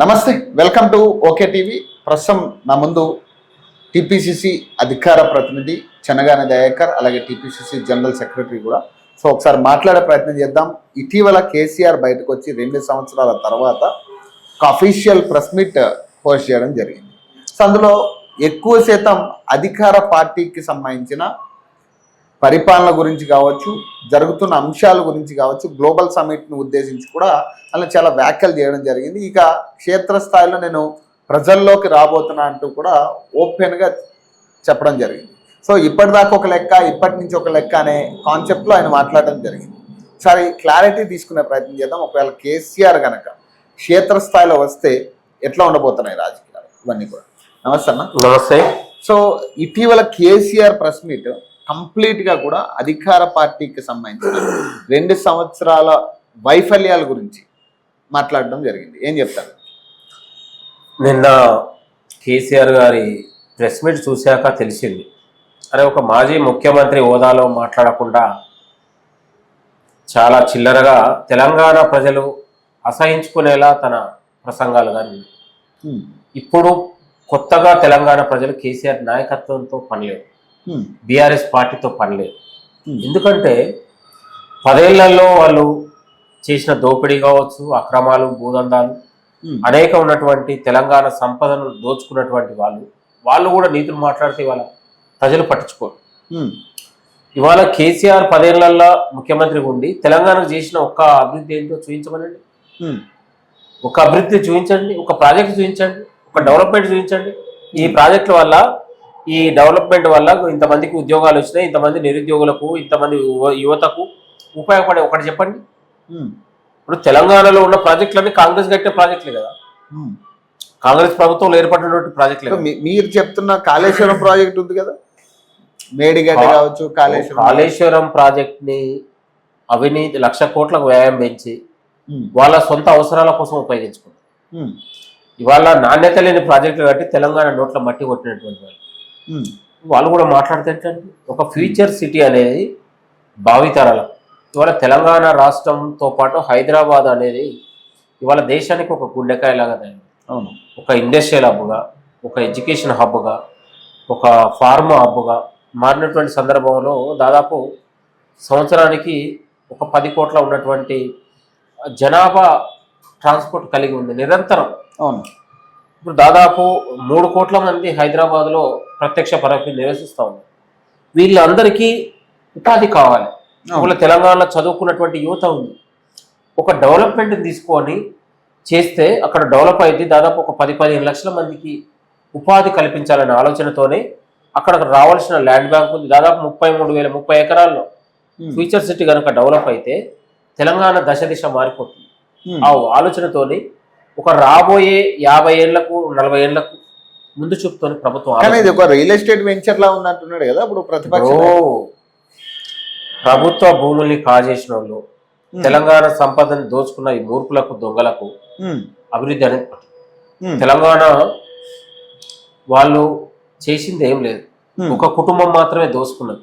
నమస్తే, welcome to okay TV. ప్రస్తుతం నా ముందు టీపీసీసీ అధికార ప్రతినిధి చెనగాని దయాకర్, అలాగే టీపీసీసీ జనరల్ సెక్రటరీ కూడా. సో ఒకసారి మాట్లాడే ప్రయత్నం చేద్దాం. ఇటీవల కేసీఆర్ బయటకు వచ్చి 2 సంవత్సరాల తర్వాత ఒక అఫీషియల్ ప్రెస్ మీట్ హోస్ట్ చేయడం జరిగింది. సో అందులో ఎక్కువ శాతం అధికార పార్టీకి సంబంధించిన పరిపాలన గురించి కావచ్చు, జరుగుతున్న అంశాల గురించి కావచ్చు, గ్లోబల్ సమ్మిట్ను ఉద్దేశించి కూడా అలా చాలా వ్యాఖ్యలు చేయడం జరిగింది. ఇక క్షేత్రస్థాయిలో నేను ప్రజల్లోకి రాబోతున్నా అంటూ కూడా ఓపెన్గా చెప్పడం జరిగింది. సో ఇప్పటిదాకా ఒక లెక్క, ఇప్పటి నుంచి ఒక లెక్క అనే కాన్సెప్ట్లో ఆయన మాట్లాడడం జరిగింది. సరే, క్లారిటీ తీసుకునే ప్రయత్నం చేద్దాం. ఒకవేళ కేసీఆర్ కనుక క్షేత్రస్థాయిలో వస్తే ఎట్లా ఉండబోతున్నాయి రాజకీయాలు, ఇవన్నీ కూడా. నమస్తే అన్న. నమస్తే. సో ఇటీవల కేసీఆర్ ప్రెస్ మీట్ కంప్లీట్గా కూడా అధికార పార్టీకి సంబంధించిన 2 సంవత్సరాల వైఫల్యాల గురించి మాట్లాడడం జరిగింది. ఏం చెప్తారు? నిన్న కేసీఆర్ గారి ప్రెస్ మీట్ చూశాక తెలిసింది, అరే ఒక మాజీ ముఖ్యమంత్రి హోదాలో మాట్లాడకుండా చాలా చిల్లరగా తెలంగాణ ప్రజలు అసహించుకునేలా తన ప్రసంగాలు కానీ. ఇప్పుడు కొత్తగా తెలంగాణ ప్రజలు కేసీఆర్ నాయకత్వంతో పనిలేదు, బీఆర్ఎస్ పార్టీతో పనిలేదు. ఎందుకంటే 10 ఏళ్లలో వాళ్ళు చేసిన దోపిడీ కావచ్చు, అక్రమాలు, భూదందాలు అనేక ఉన్నటువంటి తెలంగాణ సంపదను దోచుకున్నటువంటి వాళ్ళు కూడా నీతులు మాట్లాడితే ఇవాళ ప్రజలు పట్టించుకోరు. ఇవాళ కేసీఆర్ 10 ఏళ్లలో ముఖ్యమంత్రిగా ఉండి తెలంగాణకు చేసిన ఒక్క అభివృద్ధి ఏంటో చూపించమనండి. ఒక అభివృద్ధి చూపించండి, ఒక ప్రాజెక్ట్ చూపించండి, ఒక డెవలప్మెంట్ చూపించండి. ఈ ప్రాజెక్టుల వల్ల, ఈ డెవలప్మెంట్ వల్ల ఇంతమందికి ఉద్యోగాలు వచ్చినాయి, ఇంతమంది నిరుద్యోగులకు, ఇంతమంది యువతకు ఉపయోగపడే ఒకటి చెప్పండి. ఇప్పుడు తెలంగాణలో ఉన్న ప్రాజెక్టులన్నీ కాంగ్రెస్ కట్టే ప్రాజెక్టులే కదా, కాంగ్రెస్ ప్రభుత్వంలో ఏర్పడినటువంటి ప్రాజెక్టులే. మీరు చెప్తున్న కాళేశ్వరం ప్రాజెక్ట్ ఉంది కదా, మేడిగడ్డ కావచ్చు, కాళేశ్వరం ప్రాజెక్ట్ ని అవినీతి 1,00,000 కోట్లకు వ్యయం పెంచి వాళ్ళ సొంత అవసరాల కోసం ఉపయోగించుకున్నారు. ఇవాళ నాణ్యత లేని ప్రాజెక్టులు కట్టి తెలంగాణ నోట్ల మట్టి కొట్టినటువంటి వాళ్ళు కూడా మాట్లాడితే ఒక ఫ్యూచర్ సిటీ అనేది భావితరాలకు. ఇవాళ తెలంగాణ రాష్ట్రంతో పాటు హైదరాబాద్ అనేది ఇవాళ దేశానికి ఒక గుండెకాయలాగా తయారు. అవును, ఒక ఇండస్ట్రియల్ హబ్గా, ఒక ఎడ్యుకేషన్ హబ్గా, ఒక ఫార్మా హబ్గా మారినటువంటి సందర్భంలో దాదాపు సంవత్సరానికి ఒక 10 కోట్ల ఉన్నటువంటి జనాభా ట్రాన్స్పోర్ట్ కలిగి ఉంది నిరంతరం. అవును, ఇప్పుడు దాదాపు 3 కోట్ల మంది హైదరాబాద్లో ప్రత్యక్ష పరోక్షంగా నివసిస్తూ ఉన్నారు. వీళ్ళందరికీ ఉపాధి కావాలి. ఇప్పుడు తెలంగాణలో చదువుకున్నటువంటి యువత ఉంది. ఒక డెవలప్మెంట్ తీసుకొని చేస్తే అక్కడ డెవలప్ అయింది. దాదాపు ఒక 10-15 లక్షల మందికి ఉపాధి కల్పించాలనే ఆలోచనతోనే అక్కడ రావాల్సిన ల్యాండ్ బ్యాంక్ ఉంది. దాదాపు 30 ఎకరాల్లో ఫ్యూచర్ సిటీ కనుక డెవలప్ అయితే తెలంగాణ దశ మారిపోతుంది. ఆ ఆలోచనతోని ఒక రాబోయే 50 ఏళ్లకు 40 ఏళ్లకు ముందు చూపుతోని ప్రభుత్వం ఇది ఒక రియల్ ఎస్టేట్ వెంచర్ లా ఉన్నట్టున్నాడు కదా. ఇప్పుడు ప్రభుత్వ భూముల్ని కాజేసిన వాళ్ళు, తెలంగాణ సంపదను దోచుకున్న ఈ మూర్ఖులకు, దొంగలకు అభివృద్ధి అనేది తెలంగాణ వాళ్ళు చేసింది ఏం లేదు. ఒక కుటుంబం మాత్రమే దోచుకున్నది.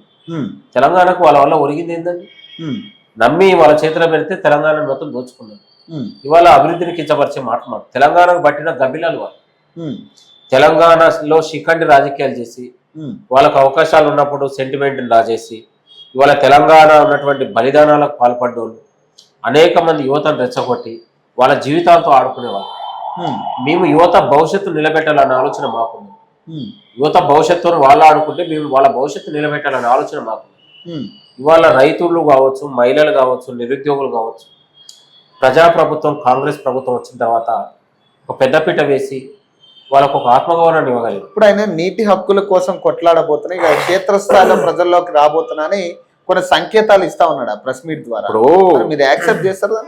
తెలంగాణకు వాళ్ళ వల్ల ఒరిగింది ఏంటండి? నమ్మి వాళ్ళ చేతిలో పెడితే తెలంగాణ మొత్తం దోచుకున్నారు. ఇవాళ అభివృద్ధిని కించపరిచే మాట తెలంగాణకు పట్టిన గబ్బిలాలు వాళ్ళు. తెలంగాణలో శిఖండి రాజకీయాలు చేసి వాళ్ళకు అవకాశాలు ఉన్నప్పుడు సెంటిమెంట్ని రాజేసి ఇవాళ తెలంగాణ ఉన్నటువంటి బలిదానాలకు పాల్పడ్డోళ్ళు అనేక మంది యువతను రెచ్చగొట్టి వాళ్ళ జీవితాలతో ఆడుకునేవాళ్ళు. మేము యువత భవిష్యత్తు నిలబెట్టాలన్న ఆలోచన మాకుంది. యువత భవిష్యత్తును వాళ్ళు ఆడుకుంటే మేము వాళ్ళ భవిష్యత్తు నిలబెట్టాలన్న ఆలోచన మాకుంది. ఇవాళ రైతులు కావచ్చు, మహిళలు కావచ్చు, నిరుద్యోగులు కావచ్చు, ప్రజాప్రభుత్వం కాంగ్రెస్ ప్రభుత్వం వచ్చిన తర్వాత ఒక పెద్దపీట వేసి వాళ్ళకు ఒక ఆత్మగౌరవాన్ని ఇవ్వగలిగింది. ఇప్పుడు ఆయన నీటి హక్కుల కోసం కొట్లాడబోతున్నాయి, ఇక క్షేత్రస్థాయిలో ప్రజల్లోకి రాబోతున్నాని కొన్ని సంకేతాలు ఇస్తా ఉన్నాడు ఆ ప్రెస్ మీట్ ద్వారా. మీరు యాక్సెప్ట్ చేస్తారు?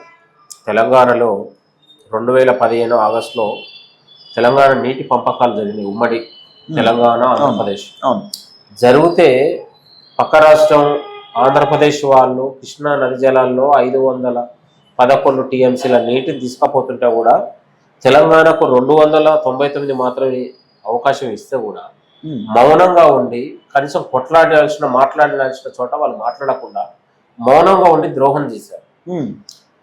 తెలంగాణలో 2015 ఆగస్టులో తెలంగాణ నీటి పంపకాలు జరిగినాయి. ఉమ్మడి తెలంగాణ, ఆంధ్రప్రదేశ్ జరిగితే పక్క రాష్ట్రం ఆంధ్రప్రదేశ్ వాళ్ళు కృష్ణా నది జలాల్లో 511 టీఎంసీల నీటిని తీసుకపోతుంటే కూడా తెలంగాణకు 299 మాత్రమే అవకాశం ఇస్తే కూడా మౌనంగా ఉండి కనీసం మాట్లాడాల్సిన చోట వాళ్ళు మాట్లాడకుండా మౌనంగా ఉండి ద్రోహం చేశారు.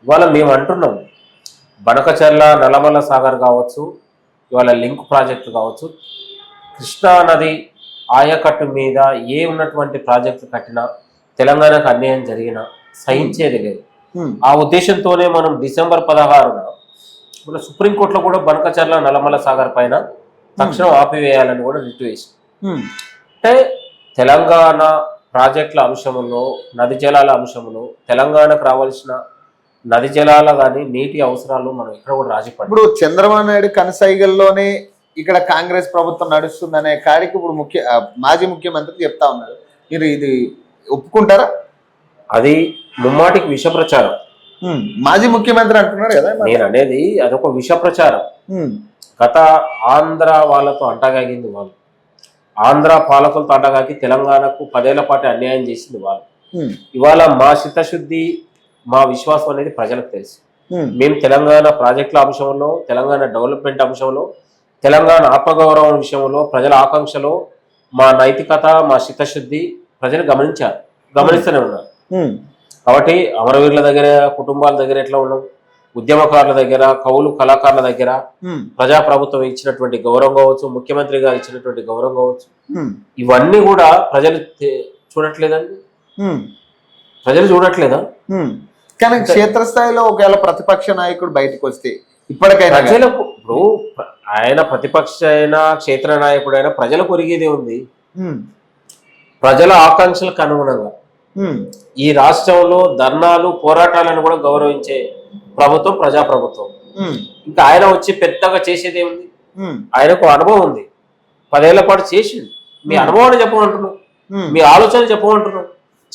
ఇవాళ మేము అంటున్నాం బనకచర్ల నల్లమల్ల సాగర్ కావచ్చు, ఇవాళ లింక్ ప్రాజెక్టు కావచ్చు, కృష్ణా నది ఆయకట్టు మీద ఏ ఉన్నటువంటి ప్రాజెక్టులు కట్టినా తెలంగాణకు అన్యాయం జరిగినా సహించేది లేదు. ఆ ఉద్దేశంతోనే మనం డిసెంబర్ 16న మన సుప్రీంకోర్టులో కూడా బనకచర్ల నల్లమల్ల సాగర్ పైన తక్షణం ఆపివేయాలని కూడా రిట్ వేసి, అంటే తెలంగాణ ప్రాజెక్టుల అంశంలో, నది జలాల అంశంలో తెలంగాణకు రావాల్సిన నది జలాల కానీ నీటి అవసరాలు మనం ఇక్కడ కూడా రాజీపడి. ఇప్పుడు చంద్రబాబు నాయుడు కనసైగల్లోనే ఇక్కడ కాంగ్రెస్ ప్రభుత్వం నడుస్తుందనే కాడికి ఇప్పుడు మాజీ ముఖ్యమంత్రి చెప్తా ఉన్నాడు. మీరు ఇది ఒప్పుకుంటారా? అది ముమ్మాటికి విష ప్రచారం. మాజీ ముఖ్యమంత్రి అంటున్నాడు కదా. నేను అనేది అదొక విష ప్రచారం. గత ఆంధ్ర వాళ్ళతో అంటగాగింది వాళ్ళు, ఆంధ్ర పాలకులతో అంటగాకి తెలంగాణకు 10 ఏళ్ల పాటు అన్యాయం చేసింది వాళ్ళు. ఇవాళ మా చిత్తశుద్ధి, మా విశ్వాసం అనేది ప్రజలకు తెలుసు. మేము తెలంగాణ ప్రాజెక్టుల అంశంలో, తెలంగాణ డెవలప్మెంట్ అంశంలో, తెలంగాణ ఆత్మగౌరవం విషయంలో, ప్రజల ఆకాంక్షలో మా నైతికత, మా చిత్తశుద్ధి ప్రజలు గమనించారు, గమనిస్తూనే ఉన్నారు. కాబట్టి అమరవీరుల దగ్గర, కుటుంబాల దగ్గర ఎట్లా ఉన్నాం, ఉద్యమకారుల దగ్గర, కవులు కళాకారుల దగ్గర ప్రజాప్రభుత్వం ఇచ్చినటువంటి గౌరవం కావచ్చు, ముఖ్యమంత్రి గారు ఇచ్చినటువంటి గౌరవం కావచ్చు, ఇవన్నీ కూడా ప్రజలు చూడట్లేదండి. ప్రజలు చూడట్లేదా? కానీ క్షేత్రస్థాయిలో ఒకవేళ ప్రతిపక్ష నాయకుడు బయటకు వస్తే ఇప్పటికైనా ప్రజలకు, ఇప్పుడు ఆయన ప్రతిపక్ష అయినా క్షేత్ర నాయకుడు అయినా ప్రజలకు ఒరిగేదే ఉంది. ప్రజల ఆకాంక్షలకు అనుగుణంగా ఈ రాష్ట్రంలో ధర్నాలు, పోరాటాలను కూడా గౌరవించే ప్రభుత్వం ప్రజాప్రభుత్వం. ఇంకా ఆయన వచ్చి పెద్దగా చేసేది ఏముంది? ఆయనకు అనుభవం ఉంది, 10 ఏళ్ల పాటు చేసిండు. మీ అనుభవాన్ని చెప్పమంటున్నాం, మీ ఆలోచన చెప్పమంటున్నాం.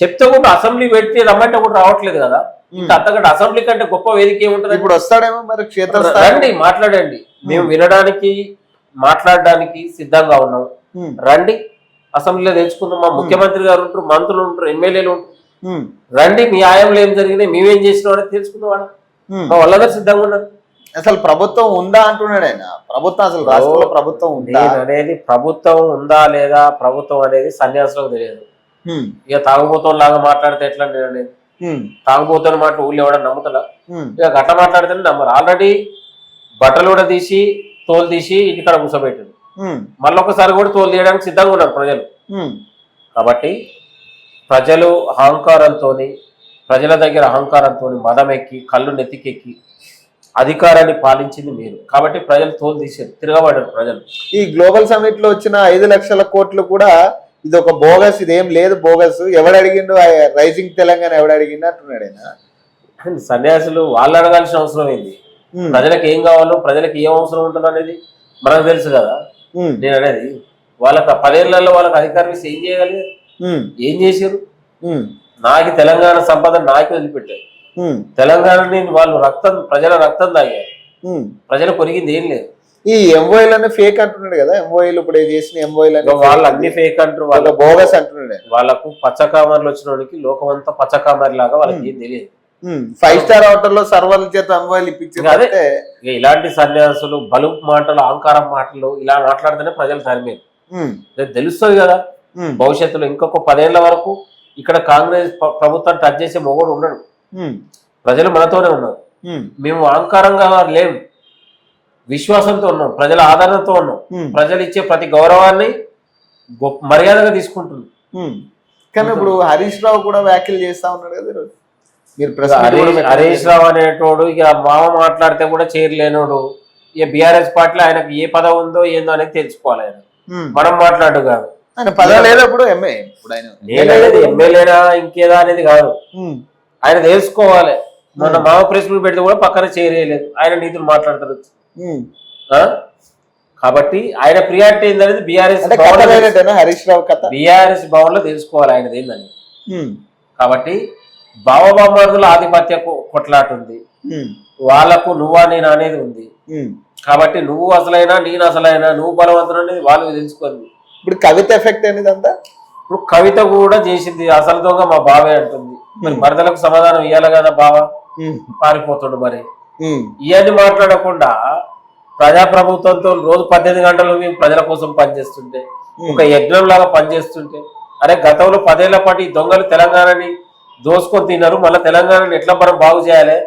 చెప్తే కూడా అసెంబ్లీ పెట్టి రమ్మంటే కూడా రావట్లేదు కదా. ఇంకా అంతకంటే అసెంబ్లీ కంటే గొప్ప వేదిక ఏముంటుంది? ఇప్పుడు వస్తాడేమో మరి క్షేత్ర రండి, మాట్లాడండి. మేము వినడానికి, మాట్లాడడానికి సిద్ధంగా ఉన్నాం. రండి, అసెంబ్లీలో తెలుసుకుందాం. మా ముఖ్యమంత్రి గారు ఉంటారు, మంత్రులు ఉంటారు, ఎమ్మెల్యేలు ఉంటారు. రండి, మీ ఆయంలో ఏం జరిగినాయి, మేమేం చేసినాం అనేది తెలుసుకుందాం. మా వాళ్ళందరూ సిద్ధంగా ఉన్నారు. అసలు ప్రభుత్వం ఉందా అంటున్నాడు ఆయన. ప్రభుత్వం అసలు రాష్ట్రంలో ప్రభుత్వం ఉందా అనేది, ప్రభుత్వం ఉందా లేదా, ప్రభుత్వం అనేది సన్యాసులకు తెలియదు. ఇక తాగుబోతం లాగా మాట్లాడితే ఎట్లా అనేది, తాగుబోతున్న మాట ఊళ్ళో ఎవడని నమ్ముతా. ఇక గట్ట మాట్లాడితేనే నమ్మరు. ఆల్రెడీ బట్టలు కూడా తీసి, తోలు తీసి ఇంటికాడ కూర్చోబెట్టాడు. మళ్ళొకసారి కూడా తోలు తీయడానికి సిద్ధంగా ఉన్నారు ప్రజలు. కాబట్టి ప్రజలు అహంకారంతో, ప్రజల దగ్గర అహంకారంతో మదం ఎక్కి, కళ్ళు నెత్తికెక్కి అధికారాన్ని పాలించింది మీరు. కాబట్టి ప్రజలు తోలు తీసారు, తిరగబడ్డారు ప్రజలు. ఈ గ్లోబల్ సమిట్ లో వచ్చిన 5 లక్షల కోట్లు కూడా ఇది ఒక బోగస్, ఇదేం లేదు బోగస్. ఎవడు అడిగిండు రైజింగ్ తెలంగాణ, ఎవడు అడిగిండు అంటున్నాడు ఆయన. సన్యాసులు వాళ్ళు అడగాల్సిన అవసరం ఏంది? ప్రజలకు ఏం కావాలో, ప్రజలకు ఏం అవసరం ఉంటుంది అనేది మనకు తెలుసు కదా. నేను అనేది వాళ్ళకి 10 ఏళ్లలో వాళ్ళకి అధికారం ఇస్తే ఏం చేయగలిగారు? ఏం చేశారు? నాకు తెలంగాణ సంపద నాకే వదిలిపెట్టారు. తెలంగాణని వాళ్ళు రక్తం, ప్రజల రక్తం తాగారు. ప్రజలకు కొరిగింది ఏం లేదు. ఈ ఎంఓఐలు ఫేక్ అంటున్నాడు కదా. ఎంఓఐలు ఇప్పుడు చేసిన ఎంఓఐలు వాళ్ళు అన్ని ఫేక్ అంటారు, వాళ్ళ బోగస్ అంటున్నాడు. వాళ్ళకు పచ్చకామర్లు వచ్చిన వాడికి లోకమంతా పచ్చకామరి లాగా వాళ్ళకి ఏం తెలియదు. 5 స్టార్ హోటల్లో సర్వర్ల చేత ఎంఓఐలు ఇప్పించారు. అదే ఇలాంటి సన్యాసులు, బలుపు మాటలు, అహంకారం మాటలు ఇలా మాట్లాడితేనే ప్రజలు తరిమేరు. తెలుస్తుంది కదా. భవిష్యత్తులో ఇంకొక 10 ఏళ్ల వరకు ఇక్కడ కాంగ్రెస్ ప్రభుత్వం టచ్ చేసే మొగోడు ఉన్నాడు. ప్రజలు మనతోనే ఉన్నారు. మేము అహంకారంగా లేము, విశ్వాసంతో ఉన్నాం, ప్రజల ఆదరణతో ఉన్నాం. ప్రజలు ఇచ్చే ప్రతి గౌరవాన్ని మర్యాదగా తీసుకుంటున్నాం. కానీ ఇప్పుడు హరీష్ రావు కూడా వ్యాఖ్యలు చేస్తా ఉన్నాడు కదా. హరీష్ రావు అనేటోడు ఇక మామ మాట్లాడితే కూడా చేరలేనోడు. ఇక బీఆర్ఎస్ పార్టీలో ఆయనకు ఏ పదవి ఉందో ఏందో అనేది తెలుసుకోవాలి. ఆయన మనం మాట్లాడు కాదు, ఎమ్మెల్యేనా ఇంకేదా అనేది కాదు, ఆయన తెలుసుకోవాలి. మొన్న మామ ప్రెస్ మీట్ పెడితే కూడా పక్కన చేరేయలేదు, ఆయన నీతులు మాట్లాడతారు. కాబట్టి ఆయన ప్రియారిటీ ఏందనేది బీఆర్ఎస్ భవన్ లో తెలుసుకోవాలి ఆయనది ఏందని. కాబట్టి భావబామర్దుల ఆధిపత్య కొట్లాట ఉంది, వాళ్ళకు నువ్వా నేను అనేది ఉంది. కాబట్టి నువ్వు అసలైనా నేను అసలైనా, నువ్వు బలవంతుడు అనేది వాళ్ళు తెలుసుకోండి. ఇప్పుడు కవిత ఎఫెక్ట్ అనేది అంతా, ఇప్పుడు కవిత కూడా చేసింది అసలు దొంగ మా బావే అంటుంది. మరి మరదలకు సమాధానం ఇవ్వాలి కదా, బావ పారిపోతుండు. మరి ఇవన్నీ మాట్లాడకుండా ప్రజాప్రభుత్వంతో రోజు 18 గంటలు మేము ప్రజల కోసం పనిచేస్తుంటే, ఒక యజ్ఞం లాగా పనిచేస్తుంటే, అరే గతంలో 10 ఏళ్ల పాటు ఈ దొంగలు తెలంగాణని దోసుకొని తిన్నారు, మళ్ళీ తెలంగాణని ఎట్లా మనం బాగు చేయాలి,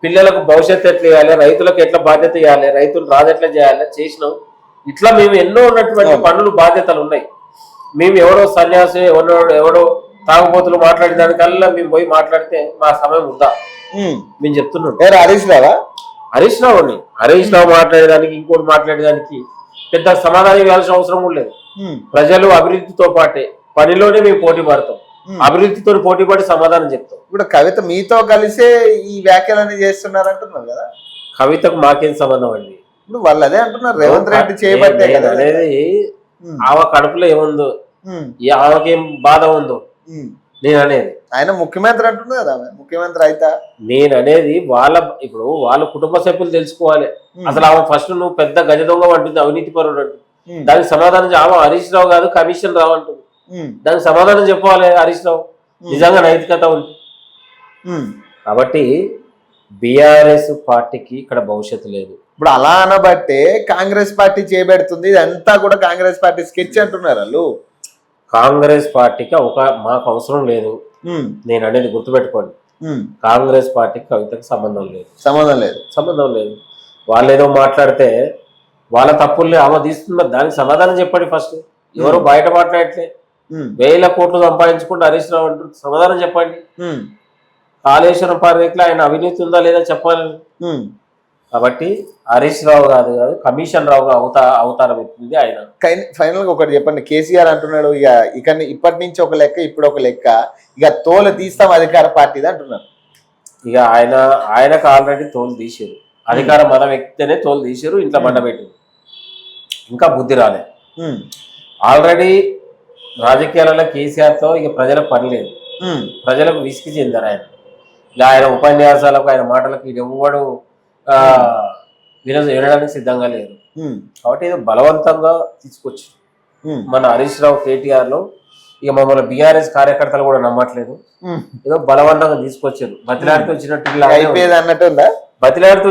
పిల్లలకు భవిష్యత్తు ఎట్లా ఇవ్వాలి, రైతులకు ఎట్లా బాధ్యత ఇవ్వాలి, రైతులు రాదు ఎట్లా చేయాలి చేసినాం. ఇట్లా మేము ఎన్నో ఉన్నటువంటి పనులు బాధ్యతలు ఉన్నాయి. మేము ఎవడో సన్యాసి ఎవడో తాగుబోతులు మాట్లాడే దానికల్లా మేము పోయి మాట్లాడితే మా సమయం ఉందా మేము చెప్తున్నాం. హరీష్ రావు మాట్లాడేదానికి ఇంకోటి మాట్లాడేదానికి పెద్ద సమాధానం ఇవ్వాల్సిన అవసరం కూడా లేదు. ప్రజలు అభివృద్ధితో పాటే పనిలోనే మేము పోటీ పడతాం, అభివృద్ధితో పోటీ పడి సమాధానం చెప్తాం. ఇప్పుడు కవిత మీతో కలిసే ఈ వ్యాఖ్యలన్నీ చేస్తున్నారు అంటున్నారు కదా, కవితకు మాకేం సంబంధం అండి? ఇప్పుడు వాళ్ళు అదే అంటున్నారు, రేవంత్ రెడ్డి చేయబట్టే కదా అనేది. ఆమె కడుపులో ఏముందో, ఆమెకేం బాధ ఉందో నేను అనేది. ఆయన ముఖ్యమంత్రి అంటున్నారు కదా, ముఖ్యమంత్రి అయితే నేను అనేది ఇప్పుడు వాళ్ళ కుటుంబ సభ్యులు తెలుసుకోవాలి. అసలు ఆమె ఫస్ట్ నువ్వు పెద్ద గజ దొంగ అంటుంది, అవినీతి పరుడు అంటుంది. దానికి సమాధానం ఆమె హరీష్ రావు కాదు కమిషన్ రావు అంటుంది. దానికి సమాధానం చెప్పాలి హరీష్ రావు నిజంగా నైతికత ఉంది. కాబట్టి బీఆర్ఎస్ పార్టీకి ఇక్కడ భవిష్యత్తు లేదు. ఇప్పుడు అలా అనబట్టే కాంగ్రెస్ పార్టీ చేయబెడుతుంది, ఇదంతా కూడా కాంగ్రెస్ పార్టీ స్కెచ్ అంటున్నారు వాళ్ళు. కాంగ్రెస్ పార్టీకి మాకు అవసరం లేదు నేను అనేది గుర్తుపెట్టుకోండి. కాంగ్రెస్ పార్టీకి కవితకు సంబంధం లేదు. వాళ్ళు ఏదో మాట్లాడితే వాళ్ళ తప్పుల్ని ఆమె తీస్తున్నారు, దానికి సమాధానం చెప్పండి. ఫస్ట్ ఎవరు బయట మాట్లాడట్లే, 1000 కోట్లు సంపాదించుకుంటే హరీష్ రావు అంటూ సమాధానం చెప్పండి. కాళేశ్వరం ప్రాజెక్టులో ఆయన అవినీతి ఉందా లేదా చెప్పాలి. కాబట్టి హరీష్ రావు కాదు కమిషన్ రావుగా అవతారం ఎత్తింది ఆయన. ఫైనల్ గా ఒకటి చెప్పండి, కేసీఆర్ అంటున్నాడు ఇప్పటి నుంచి ఒక లెక్క ఇప్పుడు ఒక లెక్క, ఇక తోలు తీస్తాం అధికార పార్టీది అంటున్నారు. ఇక ఆయనకు ఆల్రెడీ తోలు తీసారు, అధికారం మనం ఎక్కితేనే తోలు తీసారు, ఇంట్లో బండ పెట్టారు, ఇంకా బుద్ధి రాలే. ఆల్రెడీ రాజకీయాలలో కేసీఆర్తో ఇక ప్రజలకు పని లేదు, ప్రజలకు విసిగి చెందారు ఆయన. ఇలా ఆయన ఉపన్యాసాలకు ఆయన మాటలకు ఎవ్వడు వినడానికి సిద్ధంగా లేరు. కాబట్టి ఏదో బలవంతంగా తీసుకొచ్చి మన హరీష్ రావు కేటీఆర్ లో ఇక మమ్మల్ని బీఆర్ఎస్ కార్యకర్తలు కూడా నమ్మట్లేదు, ఏదో బలవంతంగా తీసుకొచ్చారు. బతిలాడితో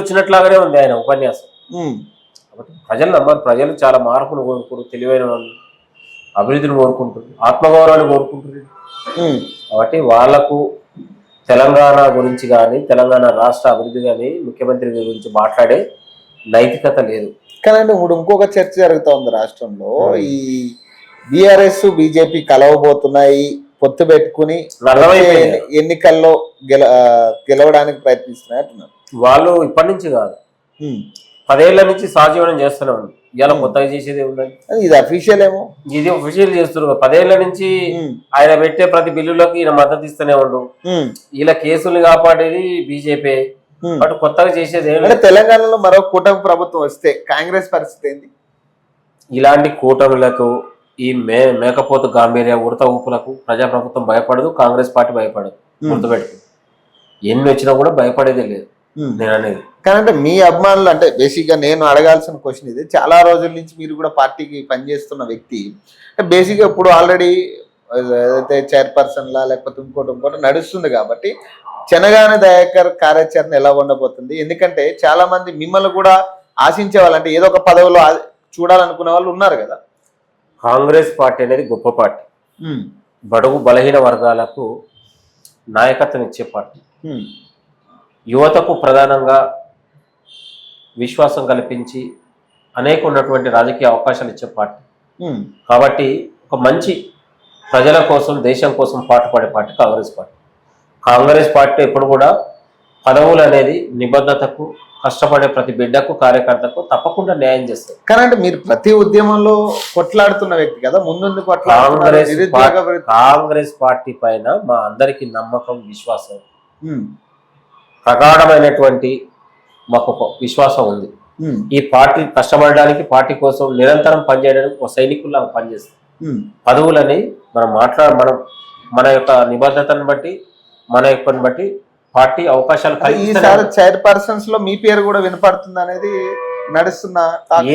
వచ్చినట్లాగానే ఉంది ఆయన ఉపన్యాసం. కాబట్టి ప్రజలు నమ్మరు, ప్రజలు చాలా మార్పును కోరుకుంటారు, తెలివైన వాళ్ళు అభివృద్ధిని కోరుకుంటారు, ఆత్మగౌరవాన్ని కోరుకుంటారు. కాబట్టి వాళ్లకు తెలంగాణ గురించి కానీ తెలంగాణ రాష్ట్ర అభివృద్ధి కానీ ముఖ్యమంత్రి గురించి మాట్లాడే నైతికత లేదు. కానీ ఇప్పుడు ఇంకొక చర్చ జరుగుతూ ఉంది రాష్ట్రంలో, ఈ బీఆర్ఎస్ బీజేపీ కలవబోతున్నాయి, పొత్తు పెట్టుకుని ఎన్నికల్లో గెలవడానికి ప్రయత్నిస్తున్నాయి అంటున్నారు. వాళ్ళు ఇప్పటి నుంచి కాదు 10 ఏళ్ల నుంచి సహజీవనం చేస్తూనే ఉంది. ఇలా కొత్తగా చేసేది ఏముందండి? ఇది అఫీషియల్ ఏమో, ఇది అఫీషియల్ చేస్తున్నారు. 10 ఏళ్ల నుంచి ఆయన పెట్టే ప్రతి బిల్లులకు ఈయన మద్దతు ఇస్తూనే ఉండు. ఇలా కేసులు కాపాడేది బీజేపీ, బట్ కొత్తగా చేసేది ఏంటంటే తెలంగాణలో మరో కూటమి ప్రభుత్వం వస్తే కాంగ్రెస్ పరిస్థితి ఏంటి? ఇలాంటి కూటములకు ఈ మేకపోతు గాంభీర్య ఉడత ఊపులకు ప్రజాప్రభుత్వం భయపడదు, కాంగ్రెస్ పార్టీ భయపడదు. గుర్తుపెట్టుకు, ఎన్ని వచ్చినా కూడా భయపడేదే లేదు నేను అనేది. కానీ మీ అభిమానులు అంటే బేసిక్గా నేను అడగాల్సిన క్వశ్చన్ ఇది, చాలా రోజుల నుంచి మీరు కూడా పార్టీకి పనిచేస్తున్న వ్యక్తి, బేసిక్గా ఇప్పుడు ఆల్రెడీ ఏదైతే చైర్పర్సన్లా లేకపోతే ఇంకోటి నడుస్తుంది కాబట్టి చెనగాని దయాకర్ కార్యాచరణ ఎలా ఉండబోతుంది? ఎందుకంటే చాలా మంది మిమ్మల్ని కూడా ఆశించే వాళ్ళంటే ఏదో ఒక పదవిలో చూడాలనుకునే వాళ్ళు ఉన్నారు కదా. కాంగ్రెస్ పార్టీ అనేది గొప్ప పార్టీ, బడుగు బలహీన వర్గాలకు నాయకత్వం ఇచ్చే పార్టీ, యువతకు ప్రధానంగా విశ్వాసం కల్పించి అనేక ఉన్నటువంటి రాజకీయ అవకాశాలు ఇచ్చే పార్టీ. కాబట్టి ఒక మంచి ప్రజల కోసం దేశం కోసం పాటుపడే పార్టీ కాంగ్రెస్ పార్టీ ఎప్పుడు కూడా పదవులు అనేది నిబద్ధతకు కష్టపడే ప్రతి బిడ్డకు కార్యకర్తకు తప్పకుండా న్యాయం చేస్తారు. కానీ మీరు ప్రతి ఉద్యమంలో కొట్లాడుతున్న వ్యక్తి కదా, ముందు కాంగ్రెస్ పార్టీ పైన మా అందరికి నమ్మకం విశ్వాసం ప్రగాఢమైనటువంటి మాకు విశ్వాసం ఉంది. ఈ పార్టీ కష్టపడడానికి పార్టీ కోసం నిరంతరం పనిచేయడానికి ఒక సైనికుల్లాగా పనిచేస్తాం. పదవులని మనం మన యొక్క నిబద్ధతను బట్టి మన యొక్కని బట్టి పార్టీ అవకాశాలు చైర్పర్సన్స్ లో మీ పేరు కూడా వినపడుతుంది అనేది నడుస్తున్న.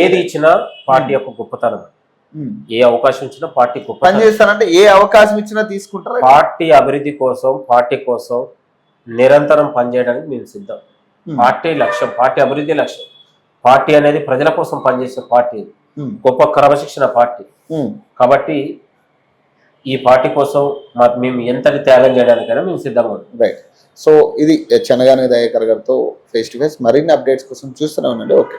ఏది ఇచ్చినా పార్టీ యొక్క గొప్పతనం, ఏ అవకాశం ఇచ్చినా పార్టీ గొప్ప పని చేస్తానంటే ఏ అవకాశం ఇచ్చినా తీసుకుంటారు. పార్టీ అభివృద్ధి కోసం పార్టీ కోసం నిరంతరం పనిచేయడానికి మేము సిద్ధం. పార్టీ లక్ష్యం, పార్టీ అభివృద్ధి లక్ష్యం. పార్టీ అనేది ప్రజల కోసం పనిచేసే పార్టీ, గొప్ప క్రమశిక్షణ పార్టీ. కాబట్టి ఈ పార్టీ కోసం మేము ఎంతటి త్యాగం చేయడానికైనా మేము సిద్ధంగా ఉంటాం. రైట్. సో ఇది చెన్నగాని దయాకర్ గారితో ఫేస్ టు ఫేస్. మరిన్ని అప్డేట్స్ కోసం చూస్తూనే ఉండండి. ఓకే.